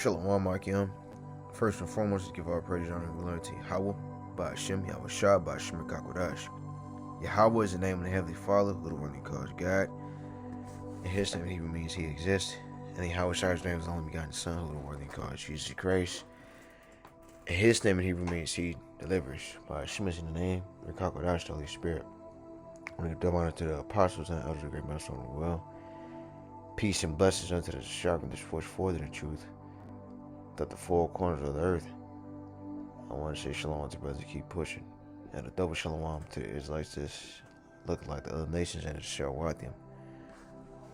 Shalom, Akim. First and foremost, let's give our praise, honor, and glory to Yahweh, by Hashem, Yahweh Shah, by Hashem, Kakodash. Yahweh is the name of the Heavenly Father, who the one he calls God. In His name, He means He exists. And Yahweh Shah's name is the only begotten Son, who the one he calls Jesus Christ. In His name, in Hebrew means He delivers. By Hashem is in the name, the Kakodash, the Holy Spirit. We give honor to the apostles and elders of the great master of the world. Peace and blessings unto the sharp and this force forth in the truth, that the four corners of the earth. I want to say shalom to brothers keep pushing, and a double shalom to the Israelites that's looking like the other nations and the Shawatim.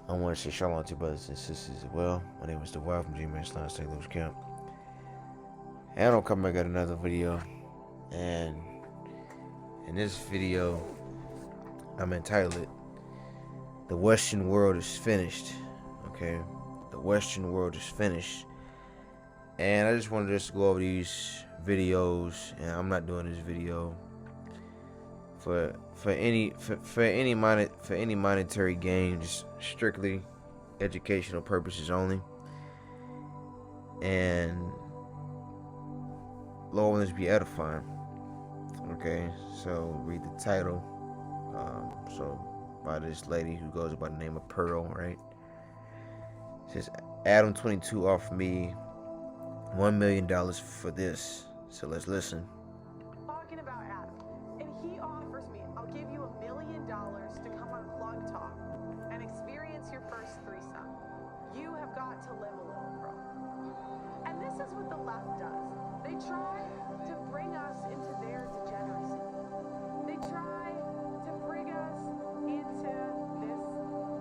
I want to say shalom to brothers and sisters as well. My name is DeWild from G-Man Slime St. Louis Camp. And I'll come back at another video. And in this video, I'm entitled it, The Western World is Finished. Okay? The Western World is finished. And I just wanted us to go over these videos, and I'm not doing this video for any monetary gain, just strictly educational purposes only. And Lord wants to be edifying. Okay, so read the title. So by this lady who goes by the name of Pearl, right? It says Adam 22 offered me $1 million for this. So let's listen. Talking about Adam, and he offers me, I'll give you $1 million to come on Plug Talk and experience your first threesome. You have got to live a little, bro. And this is what the left does. They try to bring us into their degeneracy. They try to bring us into this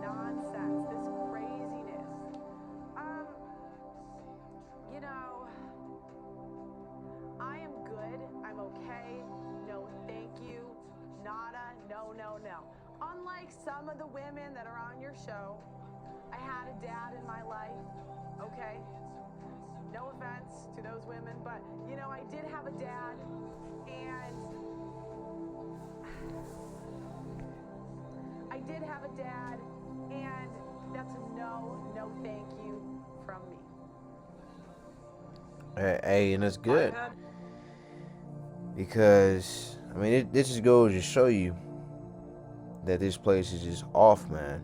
nonsense, this craziness. You know, I am good, I'm okay, no thank you, nada, no. Unlike some of the women that are on your show, I had a dad in my life, okay? No offense to those women, but, you know, I did have a dad, and that's a no thank you from me. Hey, and that's good. Because, I mean, this just goes to show you that this place is just off, man.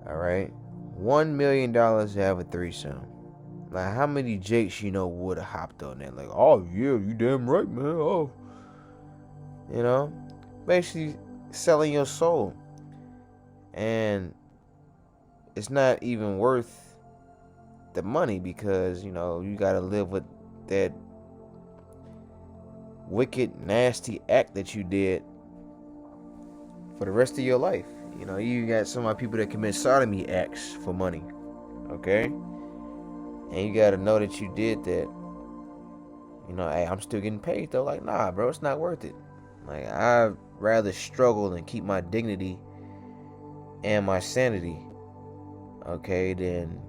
Alright? $1 million to have a threesome. Like, how many Jakes you know would have hopped on that? Like, oh, yeah, you damn right, man. Oh. You know? Basically selling your soul. And it's not even worth the money because, you know, you got to live with that wicked, nasty act that you did for the rest of your life. You know, you got some of my people that commit sodomy acts for money. Okay? And you got to know that you did that. You know, hey, I'm still getting paid though. Like, nah, bro, it's not worth it. Like, I'd rather struggle and keep my dignity and my sanity, okay, than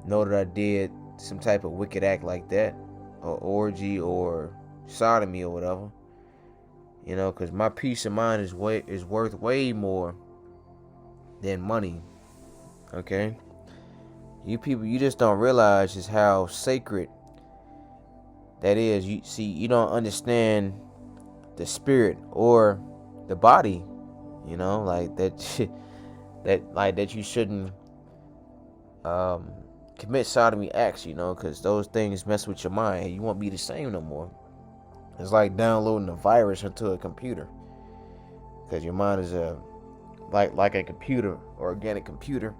know that I did some type of wicked act like that, or orgy, or sodomy, or whatever. You know, because my peace of mind is worth way more than money. Okay, you people, you just don't realize just how sacred that is. You see, you don't understand the spirit or the body. You know, like that, that you shouldn't commit sodomy acts. You know, because those things mess with your mind. You won't be the same no more. It's like downloading a virus into a computer, because your mind is like a computer, organic computer.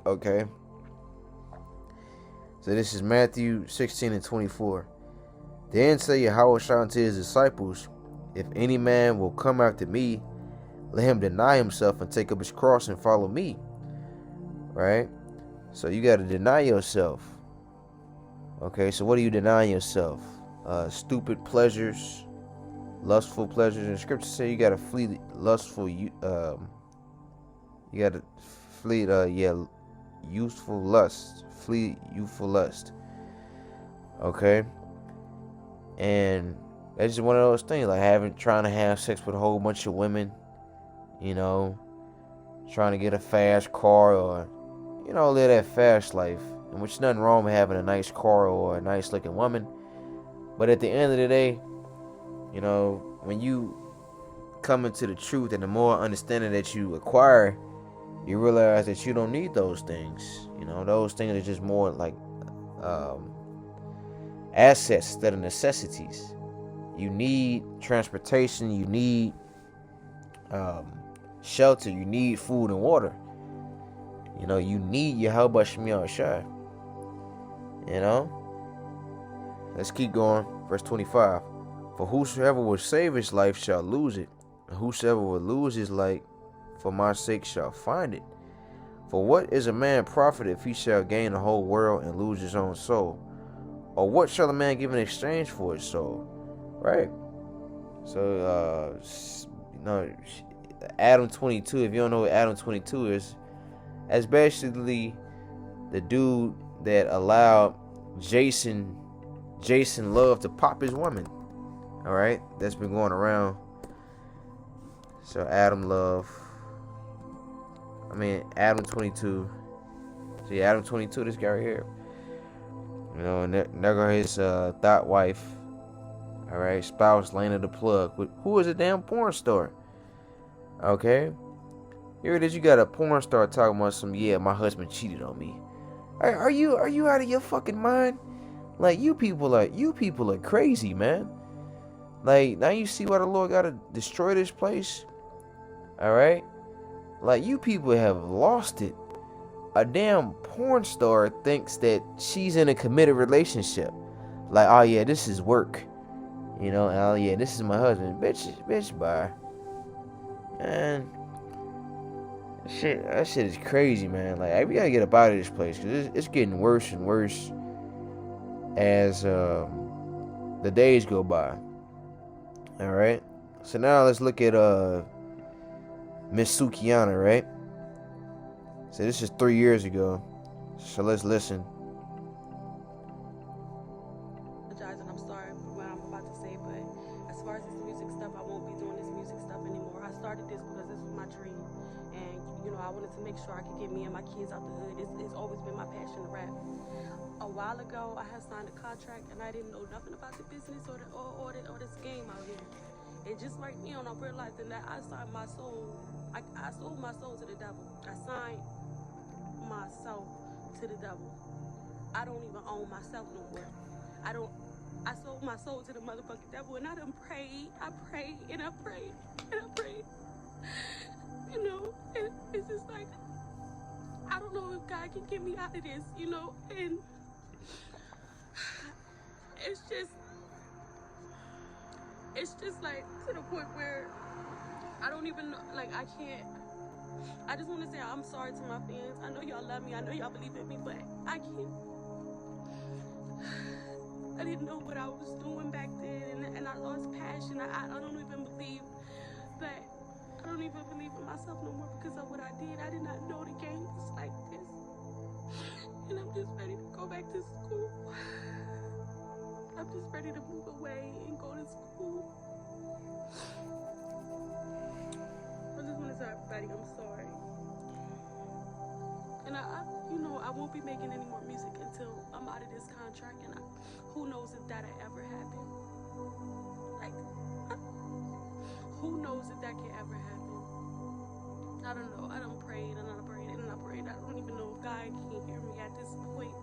Okay. So this is Matthew 16:24. Then said Yahweh Shah unto his disciples, if any man will come after me, let him deny himself and take up his cross and follow me. Right? So you got to deny yourself. Okay, so what are you denying yourself? Stupid pleasures, lustful pleasures. And scripture say you got to flee lustful. You got to flee youthful lust. Flee youthful lust. Okay, and that's just one of those things, like trying to have sex with a whole bunch of women. You know, trying to get a fast car, or, you know, live that fast life. and which nothing wrong with having a nice car or a nice looking woman. But at the end of the day, you know, when you come into the truth and the more understanding that you acquire, you realize that you don't need those things. You know, those things are just more like assets instead of necessities. You need transportation, you need shelter, you need food and water. You know, you need Yahweh Shem Yahushua. You know? Let's keep going. Verse 25. For whosoever will save his life shall lose it, and whosoever will lose his life for my sake shall find it. For what is a man profit if he shall gain the whole world and lose his own soul? Or what shall a man give in exchange for his soul? Right? So, Adam 22, if you don't know what Adam 22 is, that's basically the dude that allowed Jason Love to pop his woman. Alright? That's been going around. So Adam 22. See, Adam 22, this guy right here. You know, and there go his thought wife. Alright, spouse, laying the plug. Who is a damn porn star? Okay? Here it is, you got a porn star talking about some, yeah, my husband cheated on me. Are you out of your fucking mind? Like, you people are crazy, man. Like, now you see why the Lord gotta destroy this place? Alright? Like, you people have lost it. A damn porn star thinks that she's in a committed relationship. Like, oh yeah, this is work. You know, oh yeah, this is my husband. Bitch, bye. Man. That shit is crazy, man. Like, we gotta get up out of this place, because it's getting worse and worse as the days go by. Alright? So now let's look at Miss Sukiana, right? So this is 3 years ago. So let's listen. And I'm sorry for what I'm about to say, but as far as this music stuff, I won't be doing this music stuff anymore. I started this because this was my dream. And, you know, I wanted to make sure I could get me and my kids out the hood. It's always been my passion to rap. A while ago, I had signed a contract, and I didn't know nothing about the business or this game out here. And just right now, I'm realizing that I signed my soul. I sold my soul to the devil. I signed myself to the devil. I don't even own myself no more. I sold my soul to the motherfucking devil, and I done prayed. I prayed, and I prayed, and I prayed. You know, and it's just like, I don't know if God can get me out of this, you know, and it's just like to the point where I don't even know, like, I can't. I just want to say I'm sorry to my fans. I know y'all love me. I know y'all believe in me, but I can't. I didn't know what I was doing back then, and I lost passion. I don't even believe that. I don't even believe in myself no more because of what I did. I did not know the game was like this. And I'm just ready to go back to school. I'm just ready to move away and go to school. I just want to tell everybody I'm sorry. And I won't be making any more music until I'm out of this contract, and who knows if that'll ever happen. Like, who knows if that can ever happen. I don't know. I done prayed and I prayed and I prayed. I don't even know if God can hear me at this point.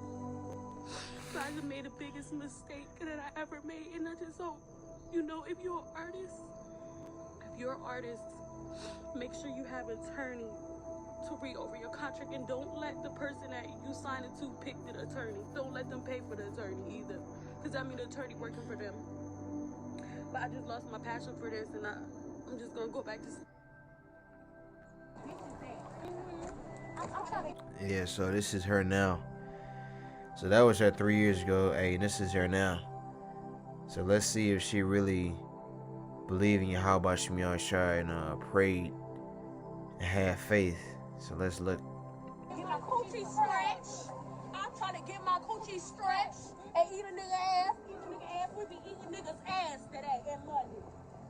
But I just made the biggest mistake that I ever made, and I just hope, you know, if you're an artist, make sure you have an attorney to read over your contract, and don't let the person that you signed it to pick the attorney. Don't let them pay for the attorney either, because I mean the attorney working for them. But I just lost my passion for this, and I'm just gonna go back to. Yeah, so this is her now. So that was her 3 years ago. Hey, this is her now. So let's see if she really believed in Yahweh Shem Yahushua and prayed and had faith. So let's look. Get my coochie stretched. I'm trying to get my coochie stretched and eat a nigga ass. Eat a nigga ass. We be eating niggas ass today in London.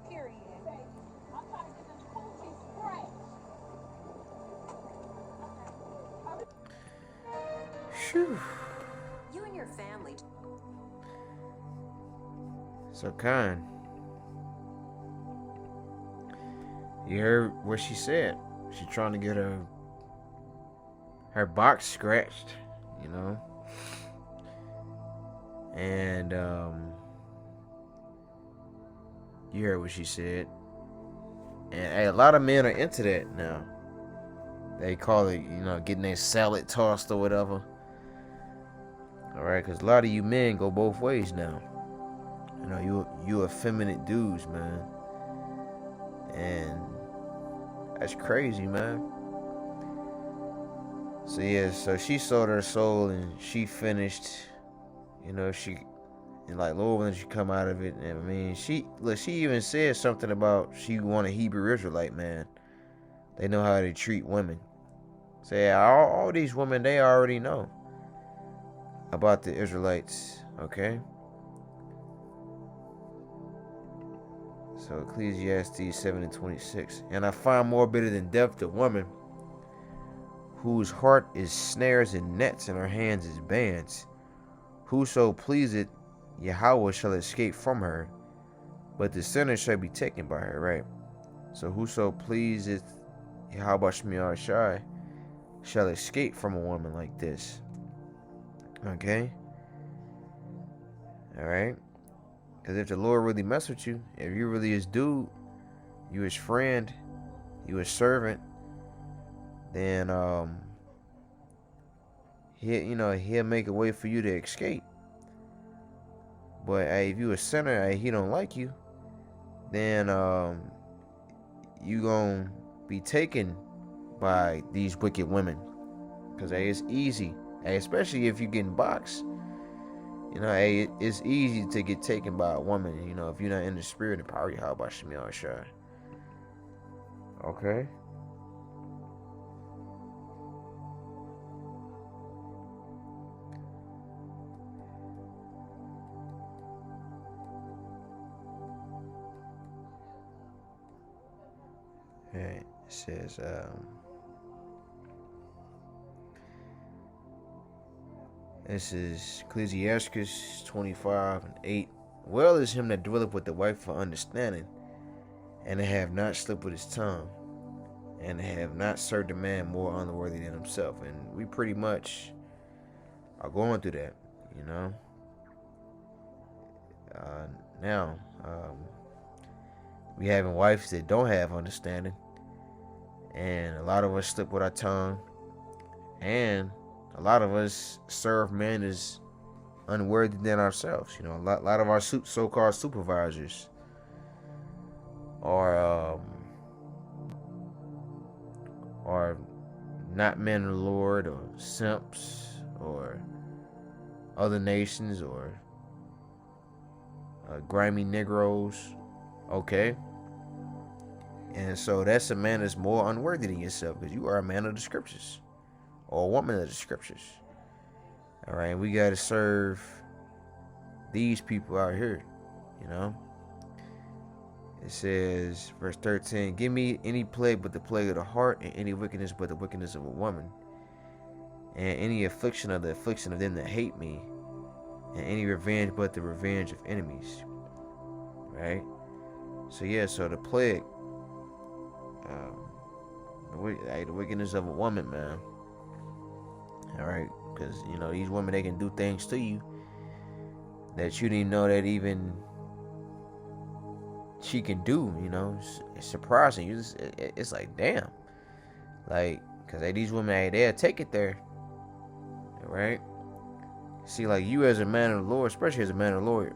Period. I'm trying to get this coochie stretched. Phew. family. So, Khan, you heard what she said. She's trying to get her box scratched, you know. And you heard what she said. And hey, a lot of men are into that now. They call it, getting their salad tossed or whatever. Alright, because a lot of you men go both ways now. You effeminate dudes, man. And that's crazy, man. So yeah, so she sold her soul and she finished. Lord, when she come out of it, and I mean, she even said something about she want a Hebrew Israelite, man. They know how to treat women. So yeah, all these women, they already know about the Israelites, okay? So Ecclesiastes 7:26. And I find more bitter than death the woman whose heart is snares and nets and her hands is bands. Whoso pleaseth Yahweh shall escape from her, but the sinner shall be taken by her, right? So whoso pleaseth Yahweh Shai shall escape from a woman like this. Okay? Alright? Because if the Lord really mess with you, if you really his dude, you his friend, you his servant, then he'll make a way for you to escape. But if you a sinner, he don't like you, then you gonna be taken by these wicked women. Because it's easy, especially if you're getting boxed. It's easy to get taken by a woman, if you're not in the spirit and power. How about Shemiah Shai? Okay. It says, this is Ecclesiastes 25:8. Well is him that dwelleth with the wife for understanding, and have not slipped with his tongue, and have not served a man more unworthy than himself. And we pretty much are going through that, now. We having wives that don't have understanding, and a lot of us slip with our tongue, and a lot of us serve men as unworthy than ourselves. A lot of our so-called supervisors are not men of the Lord, or simps, or other nations, or grimy Negroes. Okay. And so that's a man that's more unworthy than yourself, because you are a man of the scriptures, or a woman of the scriptures. All right, we got to serve these people out here, It says, verse 13, give me any plague but the plague of the heart, and any wickedness but the wickedness of a woman, and any affliction of the affliction of them that hate me, and any revenge but the revenge of enemies. Right? So yeah, so the plague, the wickedness of a woman, man. All right, because these women, they can do things to you that you didn't know that even she can do. It's surprising. It's like, damn, because these women, they'll take it there. All right. See, like, you as a man of the Lord, especially as a man of the Lord,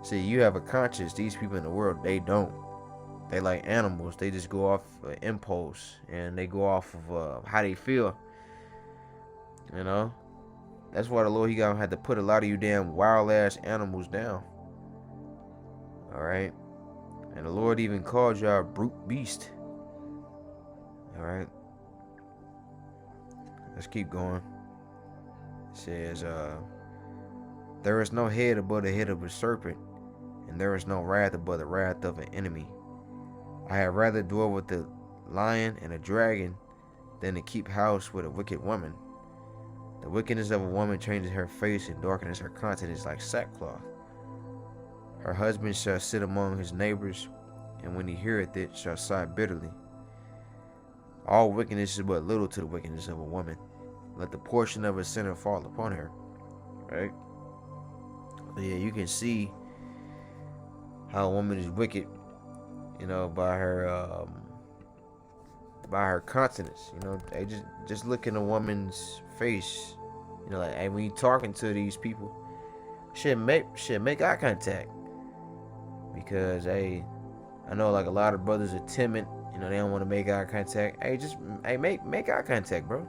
see, you have a conscience. These people in the world, they don't. They like animals. They just go off impulse, and they go off of how they feel. That's why the Lord, he gonna have to put a lot of you damn wild ass animals down. All right, and the Lord even called y'all a brute beast. All right, let's keep going. It says, there is no head above the head of a serpent, and there is no wrath above the wrath of an enemy. I had rather dwell with the lion and a dragon than to keep house with a wicked woman. The wickedness of a woman changes her face and darkens her countenance like sackcloth. Her husband shall sit among his neighbors, and when he heareth it, shall sigh bitterly. All wickedness is but little to the wickedness of a woman. Let the portion of a sinner fall upon her. Right? But yeah, you can see how a woman is wicked, you know, by her countenance. You know, they just look in a woman's face. You know, like, hey, when you talking to these people, make eye contact. Because hey, I know like a lot of brothers are timid. You know, they don't want to make eye contact. Hey, make eye contact, bro.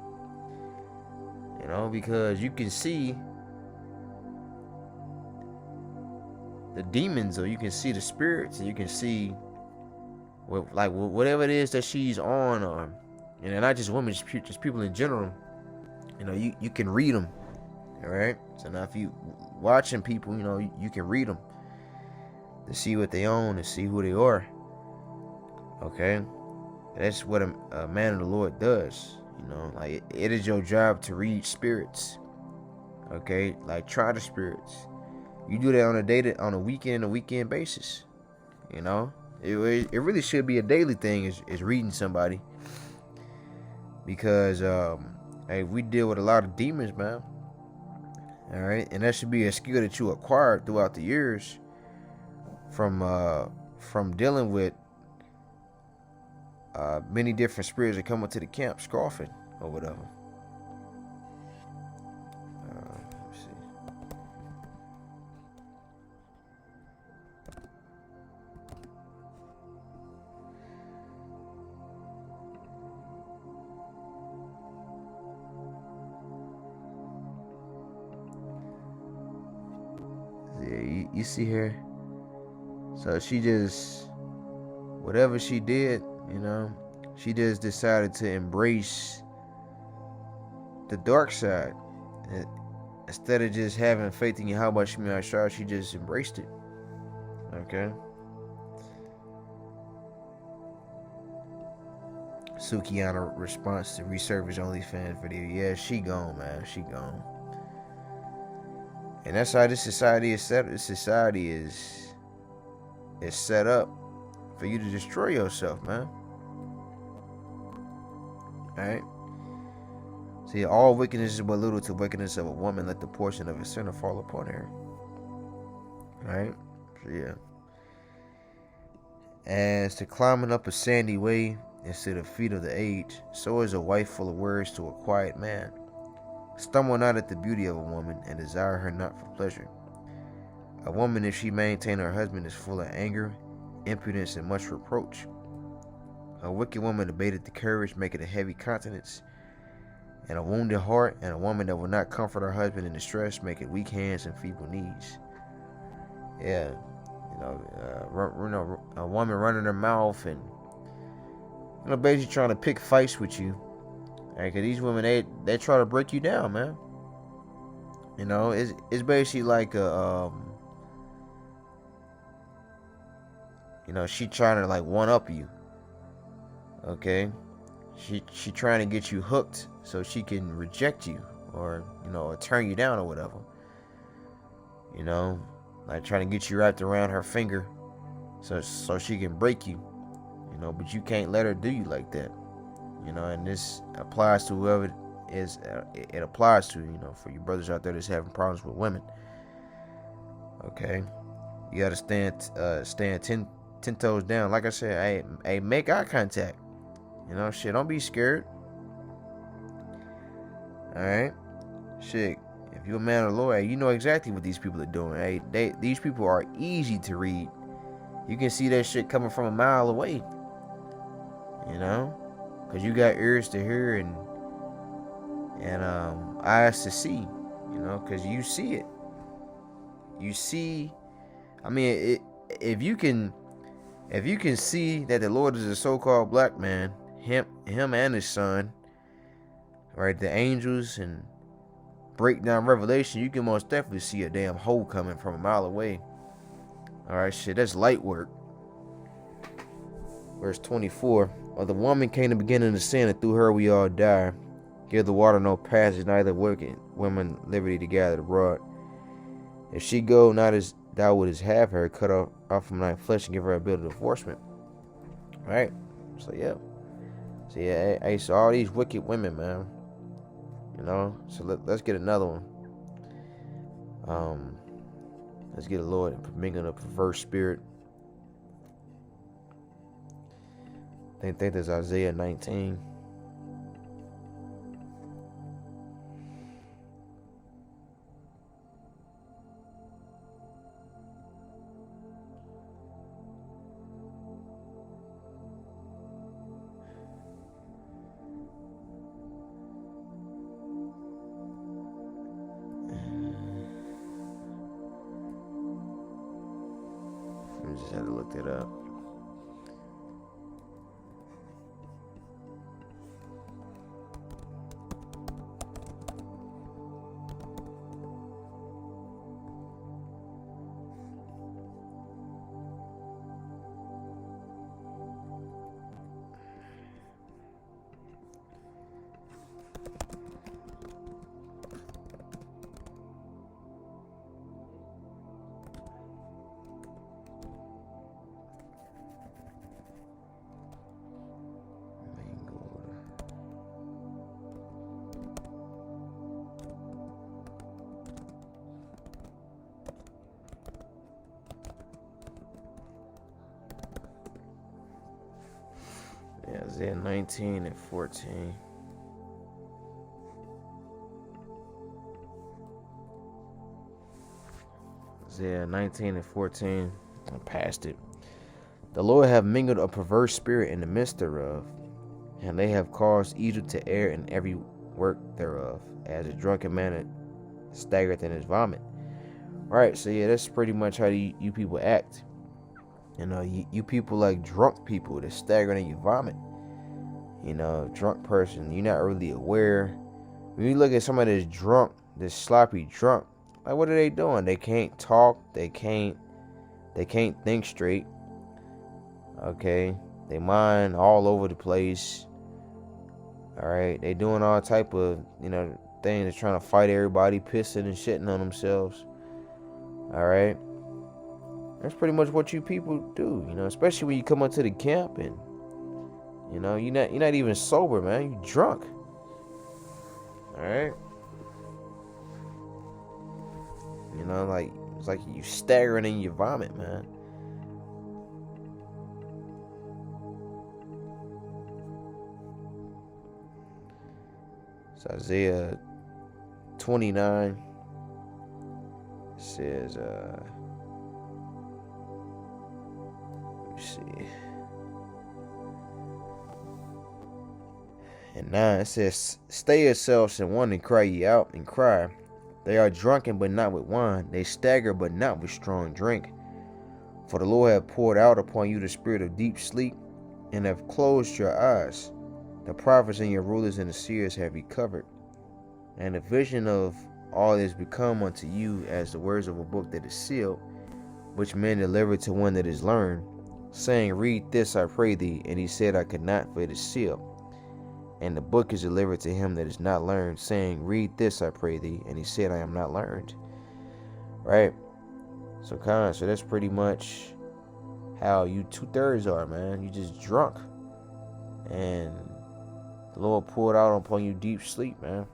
You know, because you can see the demons, or you can see the spirits, and you can see whatever it is that she's on, or not just women, just people in general. You know, you can read them. All right. So now if you watching people, you know, you can read them to see what they own and see who they are. Okay, that's what a man of the Lord does. You know, like it is your job to read spirits. Okay, like try the spirits. You do that on a weekend basis. You know, it really should be a daily thing. Is reading somebody, because hey, we deal with a lot of demons, man. All right, and that should be a skill that you acquired throughout the years from dealing with many different spirits that come into the camp, scoffing or whatever. Let me see. Yeah, you see her. So she just, whatever she did, you know, she just decided to embrace the dark side. Instead of just having faith in Yahweh Shemi Ashar, she just embraced it. Okay. Sukiana response to resurface OnlyFans video. Yeah, she gone, man. She gone. And that's how this society is set up. This society is set up for you to destroy yourself, man. Alright? See, all wickedness is but little to wickedness of a woman. Let the portion of a sinner fall upon her. Alright? So, yeah. As to climbing up a sandy way is to the feet of the aged, so is a wife full of words to a quiet man. Stumble not at the beauty of a woman, and desire her not for pleasure. A woman, if she maintain her husband, is full of anger, impudence, and much reproach. A wicked woman abated the courage, make it a heavy countenance, and a wounded heart, and a woman that will not comfort her husband in distress, make it weak hands and feeble knees. Yeah, a woman running her mouth and basically trying to pick fights with you. Right, cause these women they try to break you down, man. You know, it's basically like a she trying to like one up you. Okay, she trying to get you hooked so she can reject you or or turn you down or whatever. Like trying to get you wrapped around her finger so she can break you. But you can't let her do you like that. And this applies to whoever it applies to, for you brothers out there that's having problems with women. Okay, you gotta stand 10 toes down. Like I said, hey, make eye contact. Shit, don't be scared. All right, shit. If you're a man of the Lord, you know exactly what these people are doing. Hey, these people are easy to read. You can see that shit coming from a mile away. Because you got ears to hear and eyes to see. Because you see it. You see. I mean, if you can see that the Lord is a so-called black man, him and his son, right? The angels, and break down Revelation, you can most definitely see a damn hole coming from a mile away. All right, shit, that's light work. Verse 24. Or the woman came to beginning of sin, and through her we all die. Give the water no passage, neither wicked women liberty to gather abroad. If she go not as thou wouldst have her, cut off from thy flesh and give her a bill of divorcement. Right? So yeah. So yeah, hey, so all these wicked women, man. You know, so let's get another one. Let's get a Lord mingling a perverse spirit. I think there's Isaiah 19. I just had to look that up. Yeah, Isaiah 19 and 14. Isaiah 19 and 14. I passed it. The Lord have mingled a perverse spirit in the midst thereof, and they have caused evil to err in every work thereof, as a drunken man staggereth in his vomit. Right, so yeah, that's pretty much how you people act. You know, you people like drunk people that stagger in your vomit. You know, drunk person, you're not really aware. When you look at somebody that's drunk, this sloppy drunk, like what are they doing? They can't talk, they can't think straight. Okay, they mind all over the place. All right, they doing all type of things, trying to fight everybody, pissing and shitting on themselves. All right, that's pretty much what you people do. Especially when you come up to the camp and you're not even sober, man. You drunk. All right. It's like you staggering in your vomit, man. So Isaiah 29 says, let me see. And 9 it says, stay yourselves and one and cry ye out and cry. They are drunken but not with wine. They stagger but not with strong drink. For the Lord hath poured out upon you the spirit of deep sleep, and have closed your eyes. The prophets and your rulers and the seers have he covered. And the vision of all is become unto you as the words of a book that is sealed, which men deliver to one that is learned, saying, read this, I pray thee. And he said, I could not, for it is sealed. And the book is delivered to him that is not learned, saying, read this, I pray thee. And he said, I am not learned. Right? So that's pretty much how you 2/3 are, man. You just drunk. And the Lord poured out upon you deep sleep, man.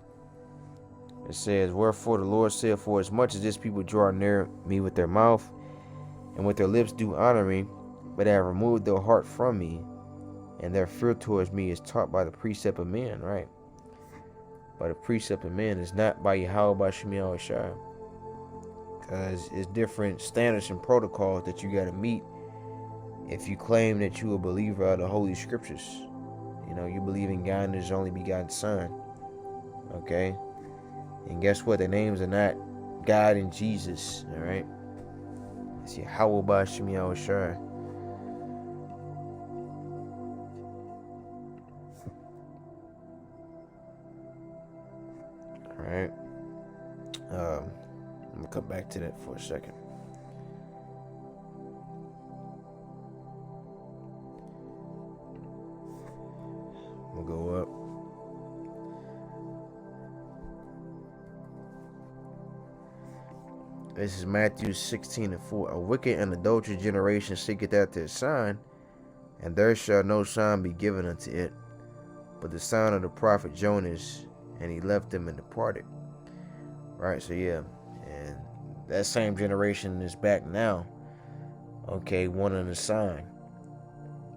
It says, wherefore the Lord said, for as much as this people draw near me with their mouth, and with their lips do honor me, but have removed their heart from me, and their fear towards me is taught by the precept of men, right? By the precept of men, is not by Yahweh, by Shem Yahushua. Because it's different standards and protocols that you got to meet if you claim that you a believer of the Holy Scriptures. You believe in God and His only begotten Son. Okay? And guess what? Their names are not God and Jesus, all right? It's Yahweh, by Shem Yahushua. Alright. I'm gonna come back to that for a second. I'm gonna go up. This is Matthew 16:4. A wicked and adulterous generation seeketh after a sign, and there shall no sign be given unto it, but the sign of the prophet Jonas. And he left them and departed. Right, so yeah, and that same generation is back now. Okay, wanting a sign.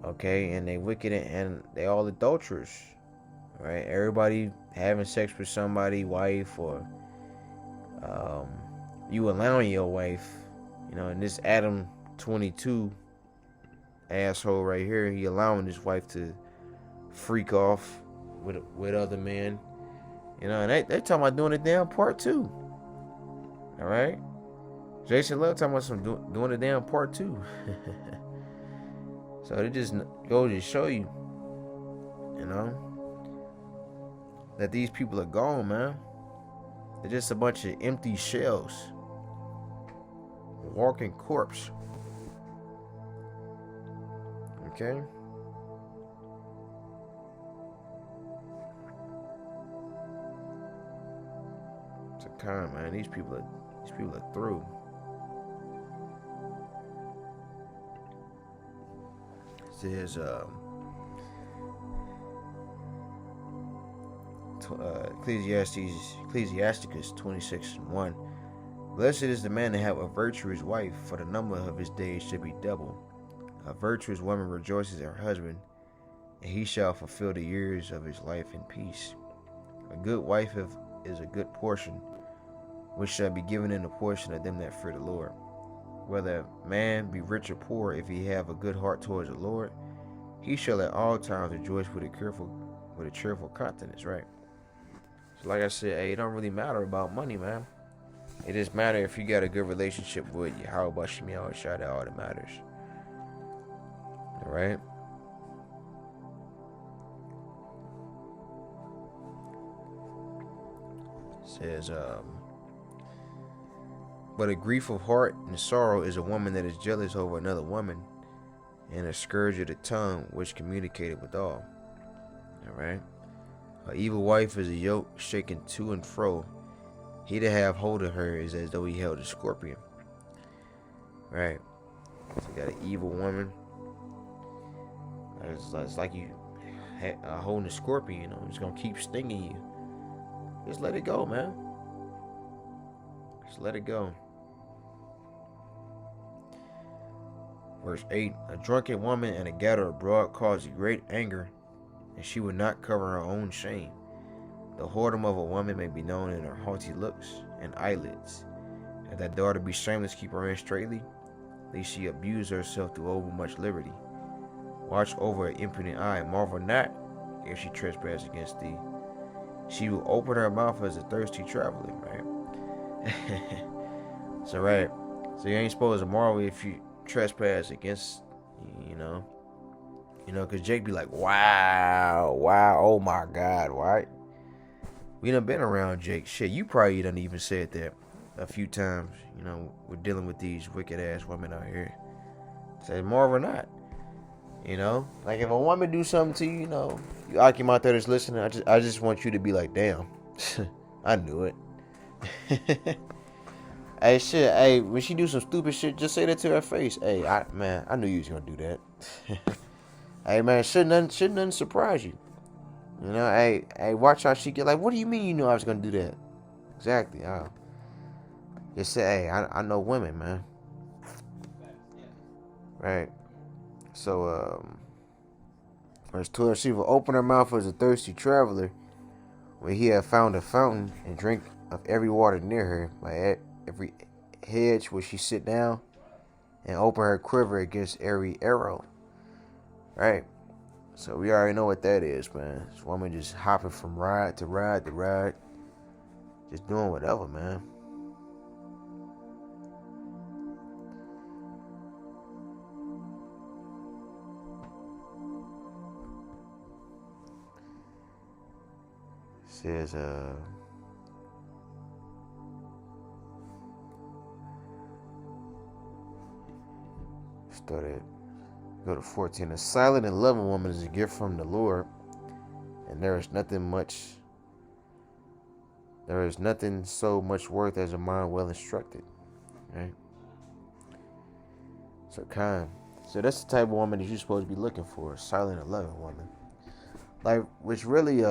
Okay, and they wicked and they all adulterers. Right, everybody having sex with somebody, wife, or you allowing your wife. You know, and this Adam 22 asshole right here, he allowing his wife to freak off with other men. You know, and they talking about doing it damn part 2. All right, Jason Love talking about some doing the damn part 2. So it just goes to show you, you know, that these people are gone, man. They're just a bunch of empty shells, walking corpse. Okay. It's a con, man. These people are through. It says Ecclesiasticus 26:1. Blessed is the man that have a virtuous wife, for the number of his days shall be doubled. A virtuous woman rejoices in her husband, and he shall fulfill the years of his life in peace. A good wife is a good portion, which shall be given in the portion of them that fear the Lord. Whether a man be rich or poor, if he have a good heart towards the Lord, he shall at all times rejoice with a cheerful countenance, right? So like I said, hey, it don't really matter about money, man. It just matter if you got a good relationship with Yahweh Shem Yahushua. That all that matters. Alright? It says, but a grief of heart and sorrow is a woman that is jealous over another woman, and a scourge of the tongue which communicated with all. Alright? An evil wife is a yoke shaken to and fro. He that have hold of her is as though he held a scorpion. Right? So you got an evil woman. It's like you holding a scorpion, you know, it's gonna keep stinging you. Just let it go, man. Just let it go. Verse 8. A drunken woman and a gatherer abroad cause great anger, and she would not cover her own shame. The whoredom of a woman may be known in her haughty looks and eyelids. If that daughter be shameless, keep her in straitly, lest she abuse herself through overmuch liberty. Watch over her impudent eye, marvel not if she trespass against thee. She will open her mouth as a thirsty traveler, right? So you ain't supposed to marvel if you trespass against, you know, because Jake be like, wow, oh my God, right? We done been around Jake. Shit, you probably done even said that a few times. You know, we're dealing with these wicked ass women out here. Say marvel not. You know, like if a woman do something to you, you know, you Akim out there that's listening, I just want you to be like, damn, I knew it. Hey, shit, hey, when she do some stupid shit, just say that to her face. Hey, I knew you was gonna do that. Hey, man, shouldn't nothing surprise you. You know, hey, watch how she get. Like, what do you mean you knew I was gonna do that? Exactly. Just say, hey, I know women, man. Right. So, verse 12, she will open her mouth as a thirsty traveler, when he had found a fountain, and drink of every water near her, by every hedge where she sit down, and open her quiver against every arrow. Right. So we already know what that is, man. This woman just hopping from ride to ride to ride, just doing whatever, man. Says go to 14. A silent and loving woman is a gift from the Lord, and there is nothing so much worth as a mind well instructed. right? So kind. So that's the type of woman that you're supposed to be looking for, a silent and loving woman. Like, which really,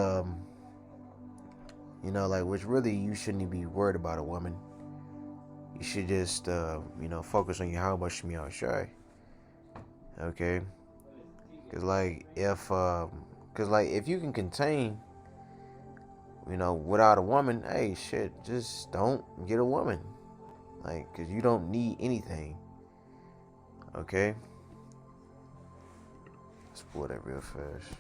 like, which really you shouldn't be worried about a woman. You should just, focus on your how much you shy. Okay? If you can contain, without a woman, hey, shit, just don't get a woman. Like, because you don't need anything. Okay? Let's pull that real fast.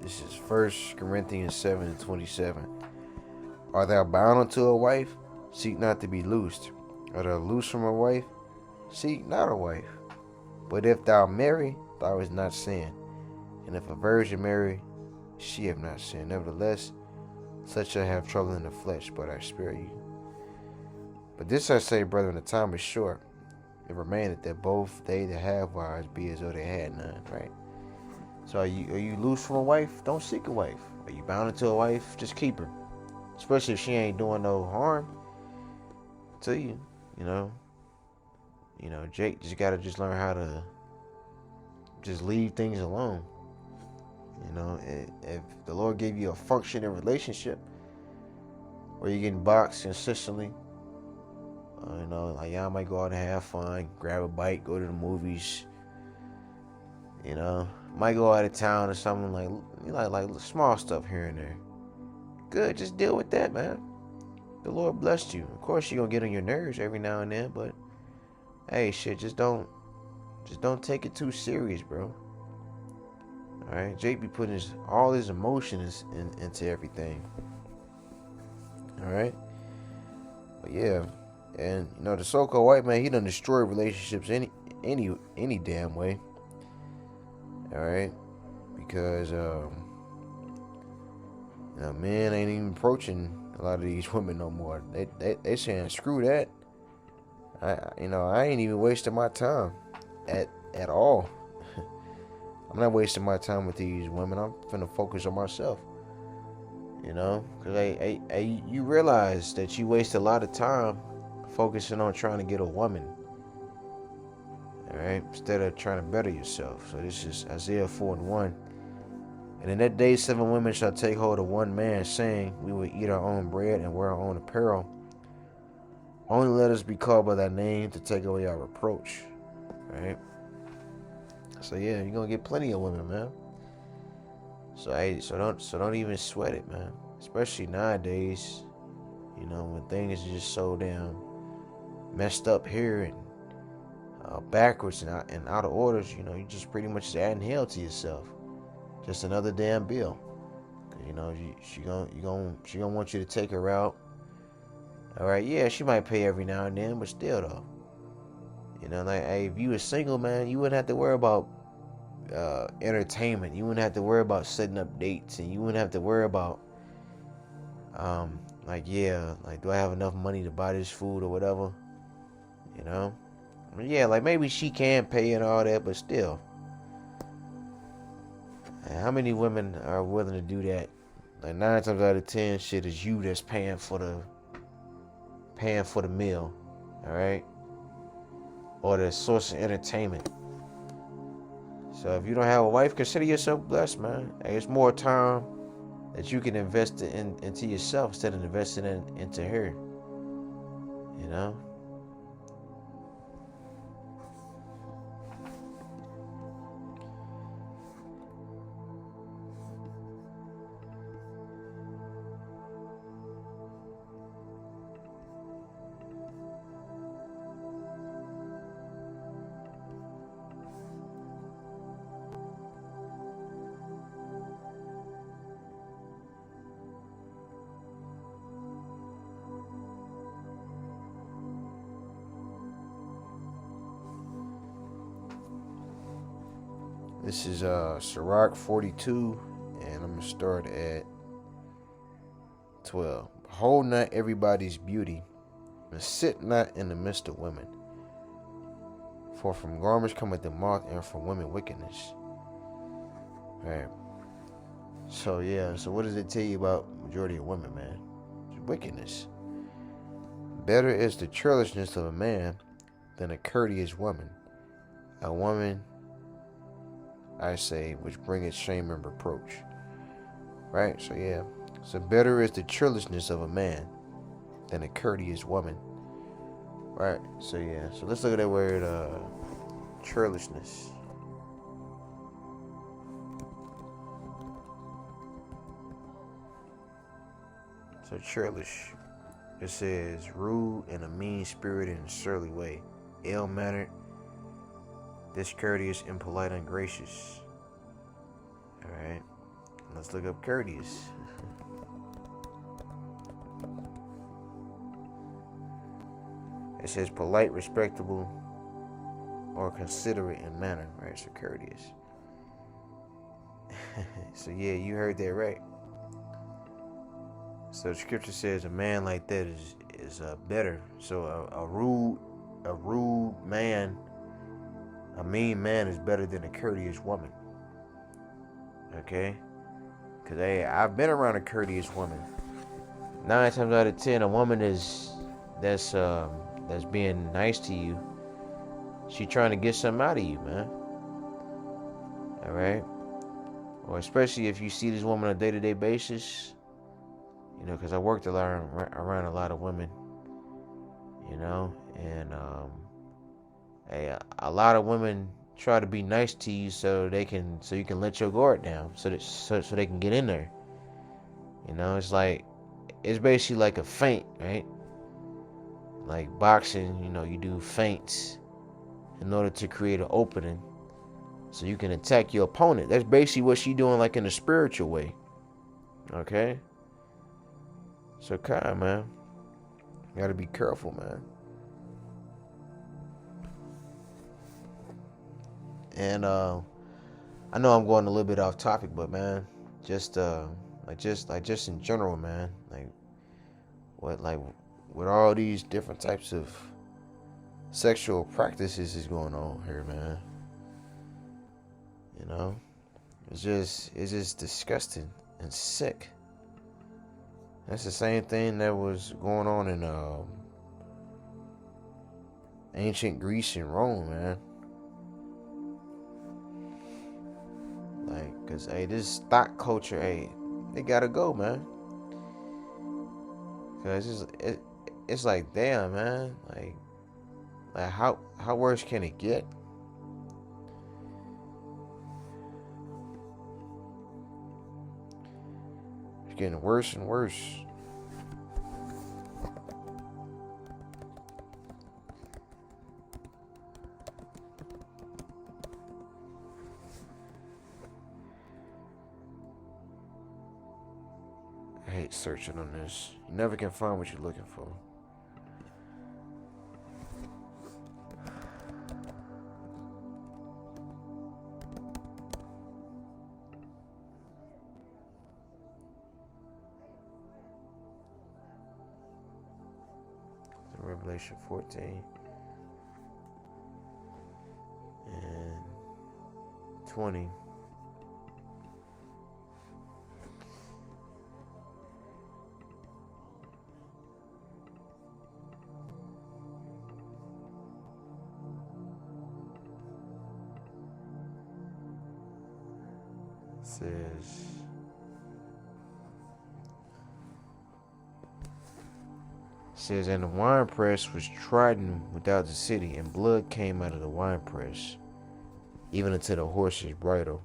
This is 1 Corinthians 7:27. Art thou bound unto a wife? Seek not to be loosed. Art thou loosed from a wife? Seek not a wife. But if thou marry, thou hast not sinned. And if a virgin marry, she have not sinned. Nevertheless, such shall have trouble in the flesh, but I spare you. But this I say, brethren, the time is short. It remaineth that both they that have wives be as though they had none, right? So are you loose from a wife? Don't seek a wife. Are you bound into a wife? Just keep her. Especially if she ain't doing no harm to you, Jake just gotta just learn how to just leave things alone. If the Lord gave you a functioning relationship where you're getting boxed consistently, like y'all might go out and have fun, grab a bite, go to the movies, might go out of town or something, like small stuff here and there. Good, just deal with that, man. The Lord blessed you. Of course, you're gonna get on your nerves every now and then, but hey, shit, just don't take it too serious, bro. All right, Jake be putting all his emotions into everything. All right, but yeah, and the so-called white man, he done destroyed relationships any damn way. All right, because men ain't even approaching a lot of these women no more. They saying screw that. I ain't even wasting my time at all. I'm not wasting my time with these women. I'm finna focus on myself. Because you realize that you waste a lot of time focusing on trying to get a woman. All right, instead of trying to better yourself. So this is Isaiah 4:1. And in that day 7 women shall take hold of one man, saying, we will eat our own bread and wear our own apparel. Only let us be called by thy name to take away our reproach. Right? So yeah, you're gonna get plenty of women, man. So don't even sweat it, man. Especially nowadays, when things are just so damn messed up here and backwards and out of orders. You just pretty much adding hell to yourself. Just another damn bill. She gonna want you to take her out. All right, yeah, she might pay every now and then, but still though. Hey, if you were single, man, you wouldn't have to worry about entertainment. You wouldn't have to worry about setting up dates, and you wouldn't have to worry about do I have enough money to buy this food or whatever. Yeah, like maybe she can pay and all that, but still. How many women are willing to do that? Like 9 times out of 10, shit is you that's paying for the meal, all right, or the source of entertainment. So if you don't have a wife, consider yourself blessed, man. Hey, it's more time that you can invest into yourself instead of investing into her. This is Sirach 42, and I'm gonna start at 12. Behold not everybody's beauty, and sit not in the midst of women. For from garments cometh the moth, and from women wickedness. Right. So yeah, so what does it tell you about majority of women, man? It's wickedness. Better is the churlishness of a man than a courteous woman. A woman, I say, which bringeth shame and reproach. Right? So yeah. So better is the churlishness of a man than a courteous woman. Right? So yeah. So let's look at that word churlishness. So churlish. It says rude and a mean-spirited and surly way, ill-mannered, discourteous, impolite, ungracious. All right, let's look up courteous. It says polite, respectable, or considerate in manner. Right, so courteous. So yeah, you heard that right. So the scripture says a man like that is better. So a rude man, a mean man is better than a courteous woman. Okay? Because I've been around a courteous woman. 9 times out of 10, a woman that's being nice to you, she trying to get something out of you, man. All right? Or especially if you see this woman on a day-to-day basis. You know, because I worked around a lot of women, you know, and a lot of women try to be nice to you so you can let your guard down, so they can get in there. You know, it's basically like a feint, right? Like boxing, you know, you do feints in order to create an opening so you can attack your opponent. That's basically what she's doing, like in a spiritual way. Okay. So kind, man. You gotta be careful, man. And I know I'm going a little bit off topic, but man, just in general, man, with all these different types of sexual practices is going on here, man. You know, it's just disgusting and sick. That's the same thing that was going on in ancient Greece and Rome, man. Like, cause this stock culture, they gotta go, man. Cause it's like, damn, man. Like how worse can it get? Getting worse and worse. I hate searching on this. You never can find what you're looking for. Revelation 14 and 20. Says, and the winepress was trodden without the city, and blood came out of the winepress, even unto the horse's bridle,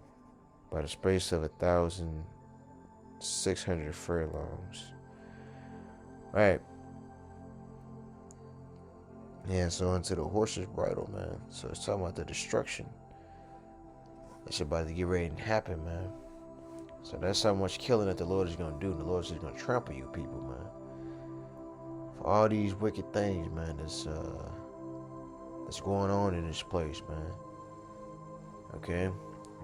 by the space of 1,600 furlongs. Right. Yeah, so unto the horse's bridle, man. So it's talking about the destruction that's about to get ready to happen, man. So that's how much killing that the Lord is going to do. The Lord is just going to trample you people, man. For all these wicked things, man, that's going on in this place, man. Okay?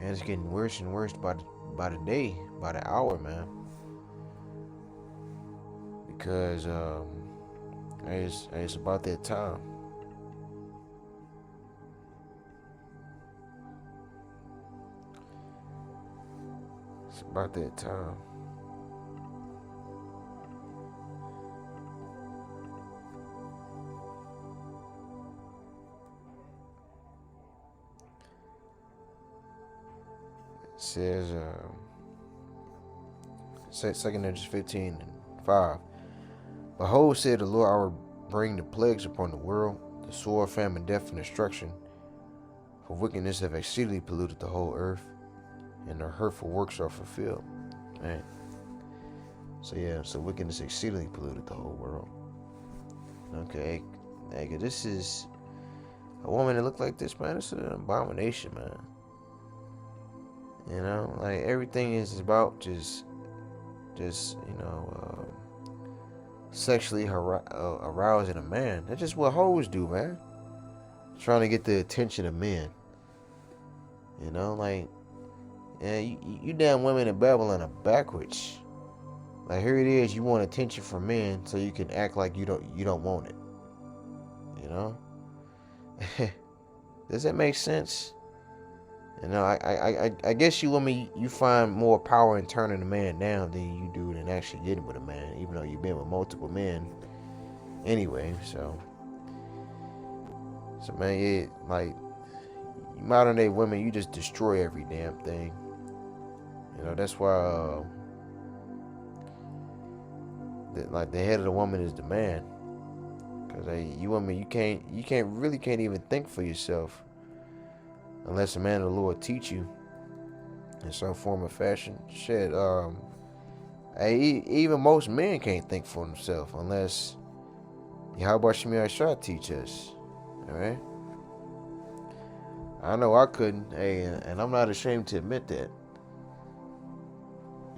And it's getting worse and worse by the day, by the hour, man. Because it's about that time. It's about that time. It says, 2 Kings 15:5. Behold, said the Lord, I will bring the plagues upon the world, the sword, famine, death, and destruction. For wickedness have exceedingly polluted the whole earth, and their hurtful works are fulfilled. Right. So wickedness exceedingly polluted the whole world. Okay, this is a woman that looked like this, man. This is an abomination, man. You know, like everything is about just sexually arousing a man. That's just what hoes do, man. Trying to get the attention of men. You know, like, yeah, you damn women in Babylon are backwards. Like, here it is, you want attention from men so you can act like you don't want it. You know? Does that make sense? You know, I guess you women, you find more power in turning a man down than you do in actually getting with a man, even though you've been with multiple men anyway. So man, yeah, like, modern day women, you just destroy every damn thing. You know, that's why like the head of the woman is the man. Cause you women, you can't even think for yourself unless a man of the Lord teach you in some form or fashion. Shit, even most men can't think for themselves unless Yahweh Shemi Ashar teach us. All right. I know I couldn't. Hey, and I'm not ashamed to admit that.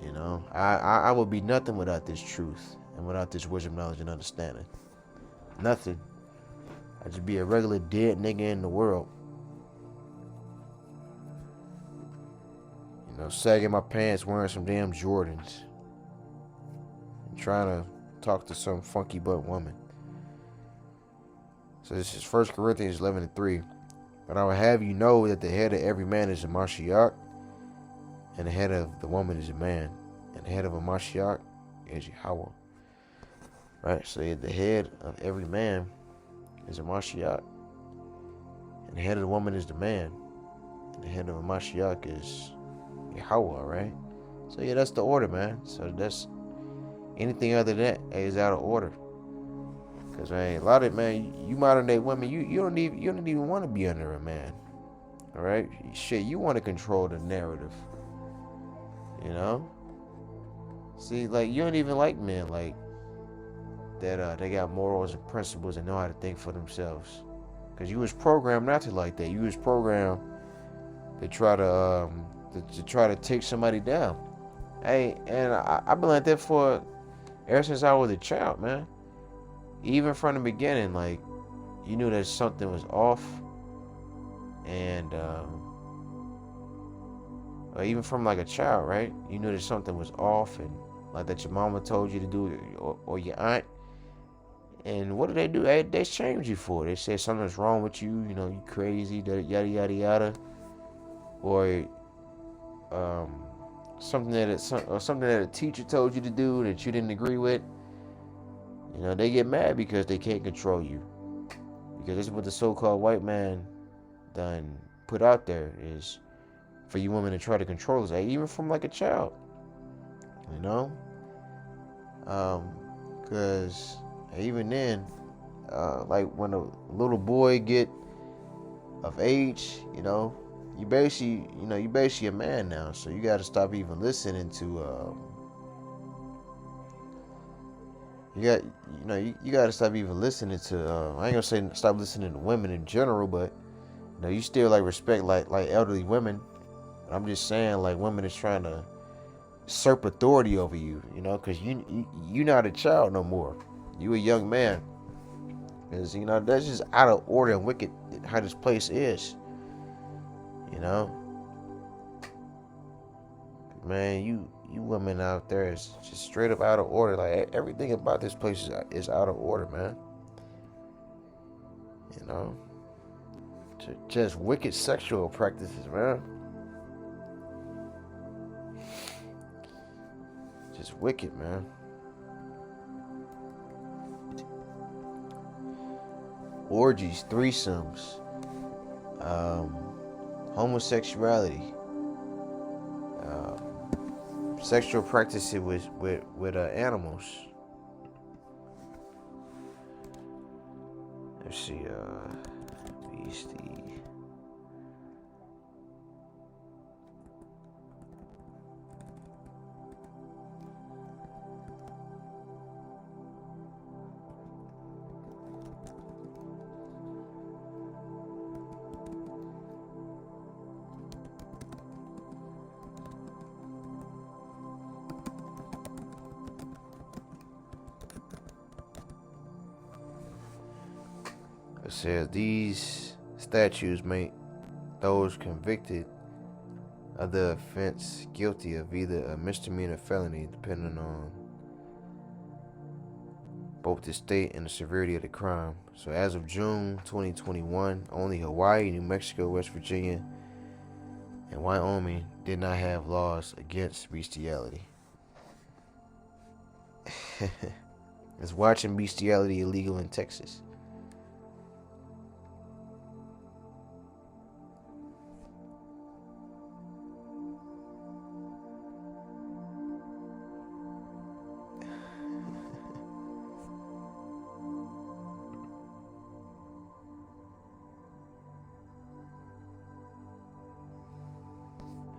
You know, I would be nothing without this truth and without this wisdom, knowledge, and understanding. Nothing. I'd just be a regular dead nigga in the world. You know, sagging my pants, wearing some damn Jordans, and trying to talk to some funky butt woman. So this is 1 Corinthians 11:3. But I will have you know that the head of every man is a Mashiach, and the head of the woman is a man, and the head of a Mashiach is Yahweh. Right? So the head of every man is a Mashiach, and the head of the woman is the man, and the head of a Mashiach is Yahweh, right? So yeah, that's the order, man. So that's anything other than that is out of order. Cause a lot of, man, you modern day women, you don't even want to be under a man. All right, shit, you want to control the narrative. You know, see, like, you don't even like men like that. They got morals and principles and know how to think for themselves. Cause you was programmed not to like that. You was programmed to try to take somebody down. Hey, and I've been like that ever since I was a child, man. Even from the beginning, like, you knew that something was off, and or even from like a child, right? You knew that something was off, and like that your mama told you to do, or your aunt. And what do? They shamed you for it. They said something's wrong with you. You know, you crazy, yada yada yada, or something that a teacher told you to do that you didn't agree with. You know, they get mad because they can't control you. Because this is what the so-called white man done put out there, is for you women to try to control us, like, even from like a child. You know? Because even then, like when a little boy get of age, you know, you basically a man now. So you got to stop even listening to you got to stop even listening to I ain't gonna say stop listening to women in general, but you know, you still like respect like elderly women. But I'm just saying, like, women is trying to usurp authority over you, you know, because you're not a child no more. You a young man. Because, you know, that's just out of order and wicked how this place is. You know, man, you women out there is just straight up out of order. Like everything about this place is out of order, man. You know, just wicked sexual practices, man. Just wicked, man. Orgies, threesomes, homosexuality, sexual practices with animals. Let's see, beastie. It says these statutes make those convicted of the offense guilty of either a misdemeanor or felony, depending on both the state and the severity of the crime. So as of June 2021, only Hawaii, New Mexico, West Virginia, and Wyoming did not have laws against bestiality. Is watching bestiality illegal in Texas?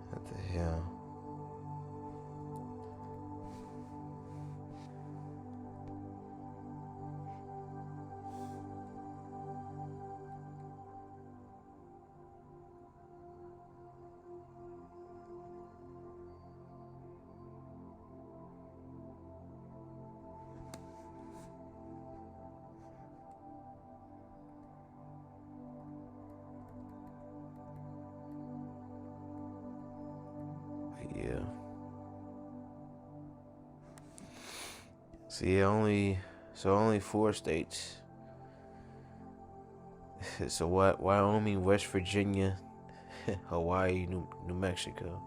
What the hell? Yeah. See, only 4 states. So what? Wyoming, West Virginia, Hawaii, New Mexico.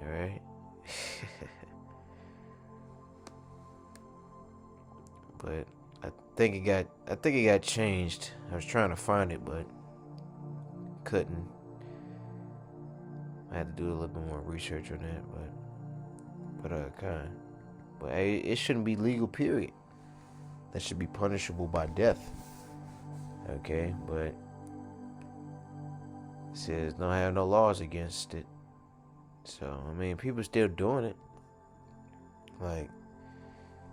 All right. But I think it got changed. I was trying to find it, but couldn't. I had to do a little bit more research on that, but hey, it shouldn't be legal, period. That should be punishable by death. Okay, but it says don't have no laws against it. So I mean, people still doing it. Like,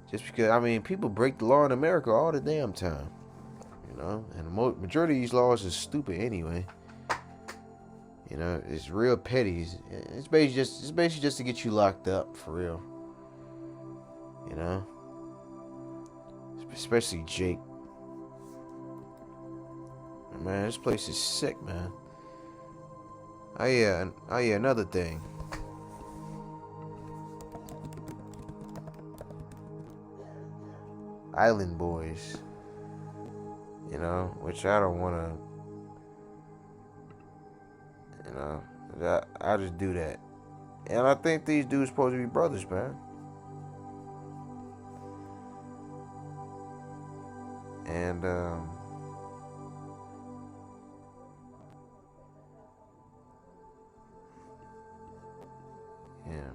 just because, I mean, people break the law in America all the damn time, you know, and the majority of these laws is stupid anyway. You know, it's real petty. It's basically just to get you locked up, for real. You know, especially Jake. Man, this place is sick, man. Oh yeah, another thing. Island Boys. You know, which I don't want to. You know, I just do that. And I think these dudes supposed to be brothers, man. And, yeah.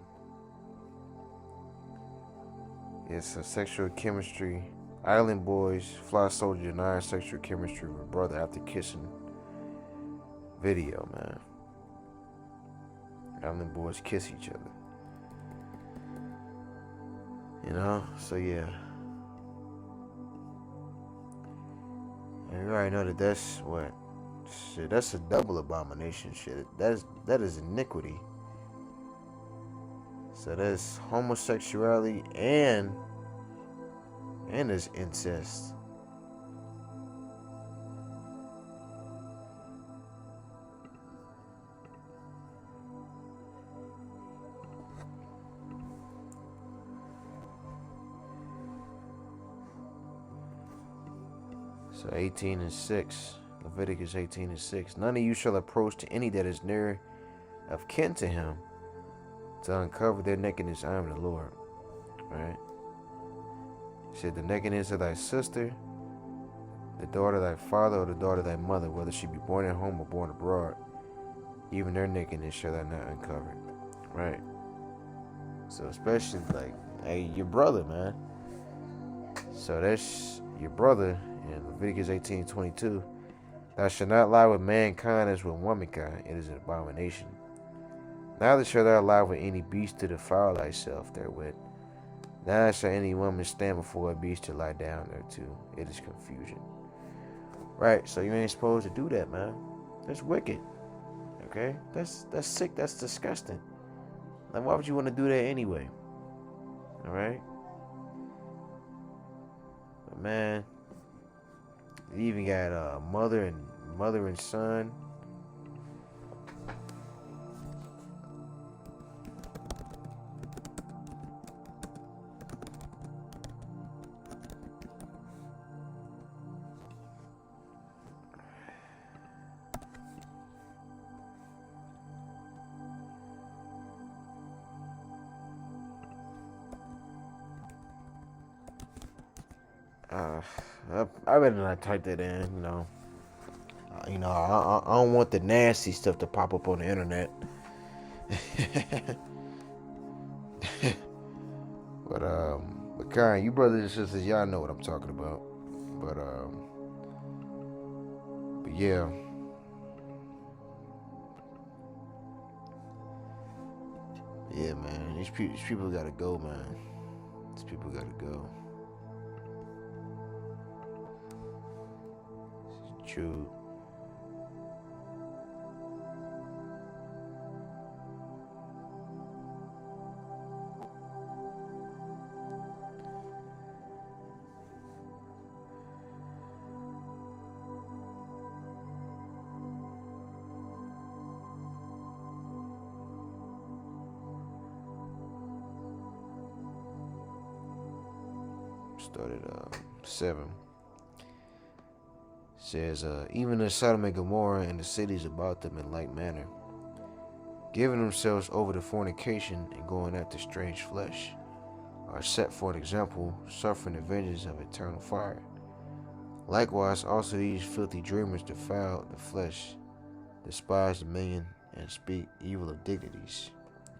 It's a sexual chemistry. Island Boys, fly soldier denies sexual chemistry with brother after kissing. Video, man. Island Boys kiss each other. You know? So, yeah. And you already know that's what? Shit, that's a double abomination shit. That is iniquity. So that's homosexuality and there's incest. So 18:6. Leviticus 18:6. None of you shall approach to any that is near of kin to him to uncover their nakedness. I am the Lord. Right? He said, the nakedness of thy sister, the daughter of thy father, or the daughter of thy mother, whether she be born at home or born abroad, even their nakedness shall thou not uncover. Right? So especially like, hey, your brother, man. So that's your brother in Leviticus 18:22. Thou shalt not lie with mankind as with womankind. It is an abomination. Neither shalt thou lie with any beast to defile thyself therewith. Neither shall any woman stand before a beast to lie down thereto. It is confusion. Right, so you ain't supposed to do that, man. That's wicked. Okay? That's sick. That's disgusting. Like, why would you want to do that anyway? Alright? But man, you even got mother and son. I better not type that in, you know. I don't want the nasty stuff to pop up on the internet. But kind, you brothers and sisters, y'all know what I'm talking about. But yeah. Yeah, man. These people gotta go, man. These people gotta go. Jude. Started 7. Says, even in Sodom and Gomorrah and the cities about them in like manner, giving themselves over to fornication and going after strange flesh, are set for an example, suffering the vengeance of eternal fire. Likewise, also these filthy dreamers defile the flesh, despise the million, and speak evil of dignities.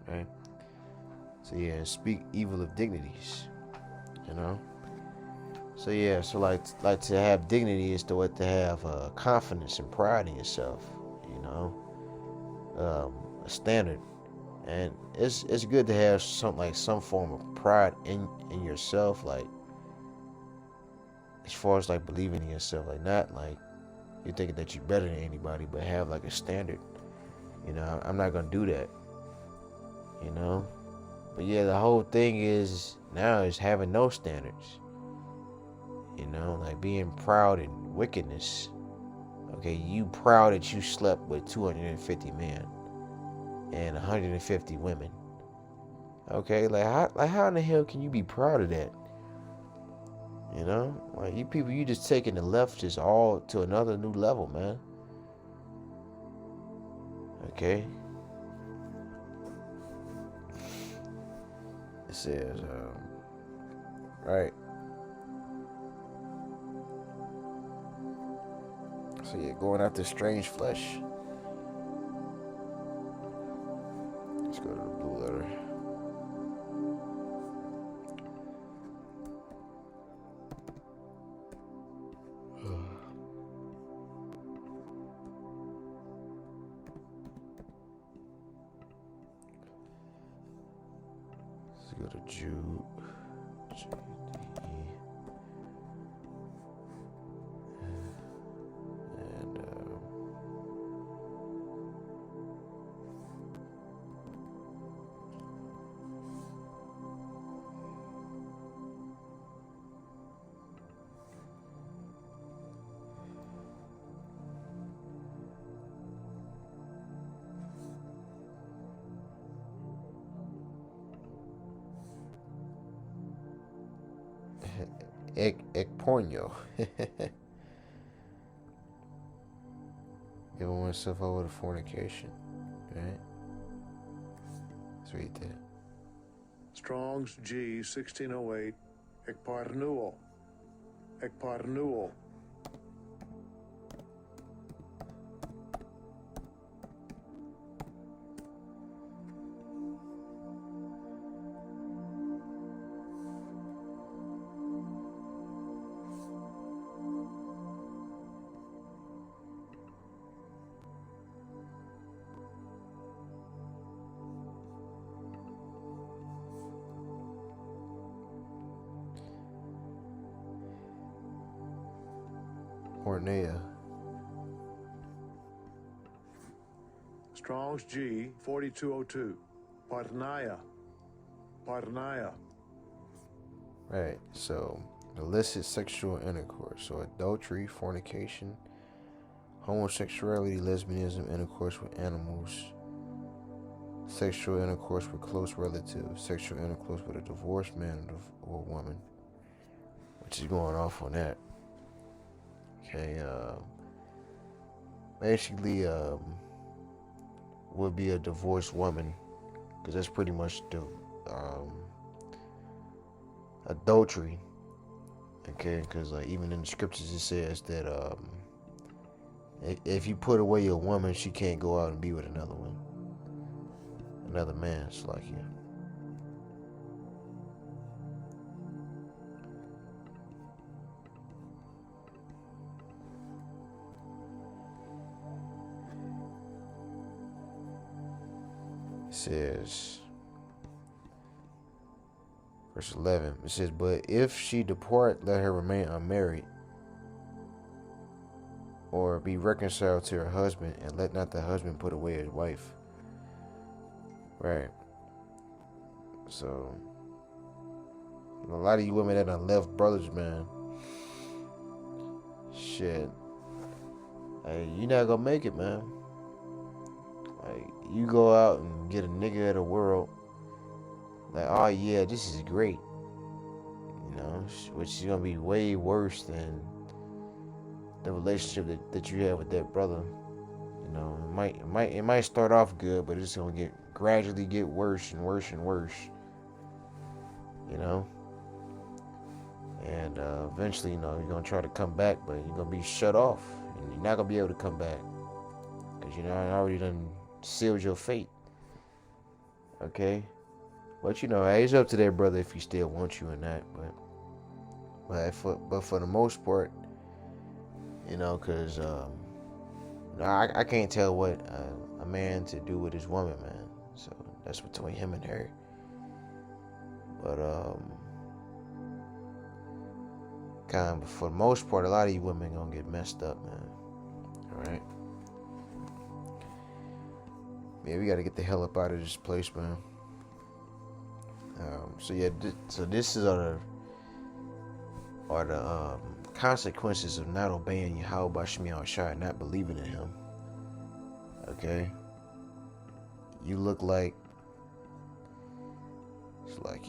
Right? So yeah, and speak evil of dignities. You know? So yeah, so like to have dignity is to have confidence and pride in yourself, you know, a standard, and it's good to have some form of pride in yourself, like as far as like believing in yourself, like not like you're thinking that you're better than anybody, but have like a standard. You know, I'm not gonna do that. You know, but yeah, the whole thing is now is having no standards. You know, like being proud in wickedness. Okay, you proud that you slept with 250 men and 150 women. Okay, how in the hell can you be proud of that? You know, like you people, you just taking the left just all to another new level, man. Okay. It says, right. So yeah, going after strange flesh. Let's go to the blue letter. Let's go to Jude. Ekpornio. Giving oneself over to fornication. Right? Let's read that. Strong's G 1608. Ekparnuo. Ekparnuo. Porneia. Strong's G 4202. Parnaya. Parnaya. Right. So illicit sexual intercourse. So adultery, fornication, homosexuality, lesbianism, intercourse with animals, sexual intercourse with close relatives, sexual intercourse with a divorced man or woman, which is going off on that. Okay, basically, would be a divorced woman, because that's pretty much the adultery. Okay, because like even in the scriptures it says that if you put away your woman, she can't go out and be with another one, another man. It's like you. Says verse 11, it says, but if she depart, let her remain unmarried, or be reconciled to her husband, and let not the husband put away his wife. Right. So a lot of you women that done left brothers, man, shit, hey, you not gonna make it, man. Like, you go out and get a nigga of the world, like, oh yeah, this is great, you know, which is gonna be way worse than the relationship that you have with that brother. You know, it might start off good, but it's gonna gradually get worse and worse and worse. You know, and eventually, you know, you're gonna try to come back, but you're gonna be shut off, and you're not gonna be able to come back because you know I already done sealed your fate. Okay, but you know, hey, it's up to that brother if he still wants you or not. But for the most part, you know, because I can't tell what a man to do with his woman, man. So that's between him and her. But kind of for the most part, a lot of you women gonna get messed up, man. All right. Yeah, we gotta get the hell up out of this place, man. So yeah, so this is are the consequences of not obeying Yahweh Bashmi al-Shai, not believing in him. Okay, you look like it's like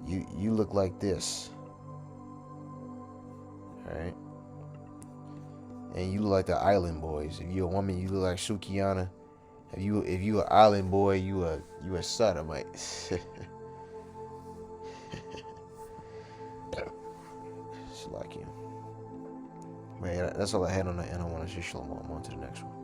you look like this, all right? And you look like the island boys. If you're a woman, you look like Sukiana. If you an island boy, you a sodomite. It's like you. Man, that's all I had on that, and I want to say shalom. On to the next one.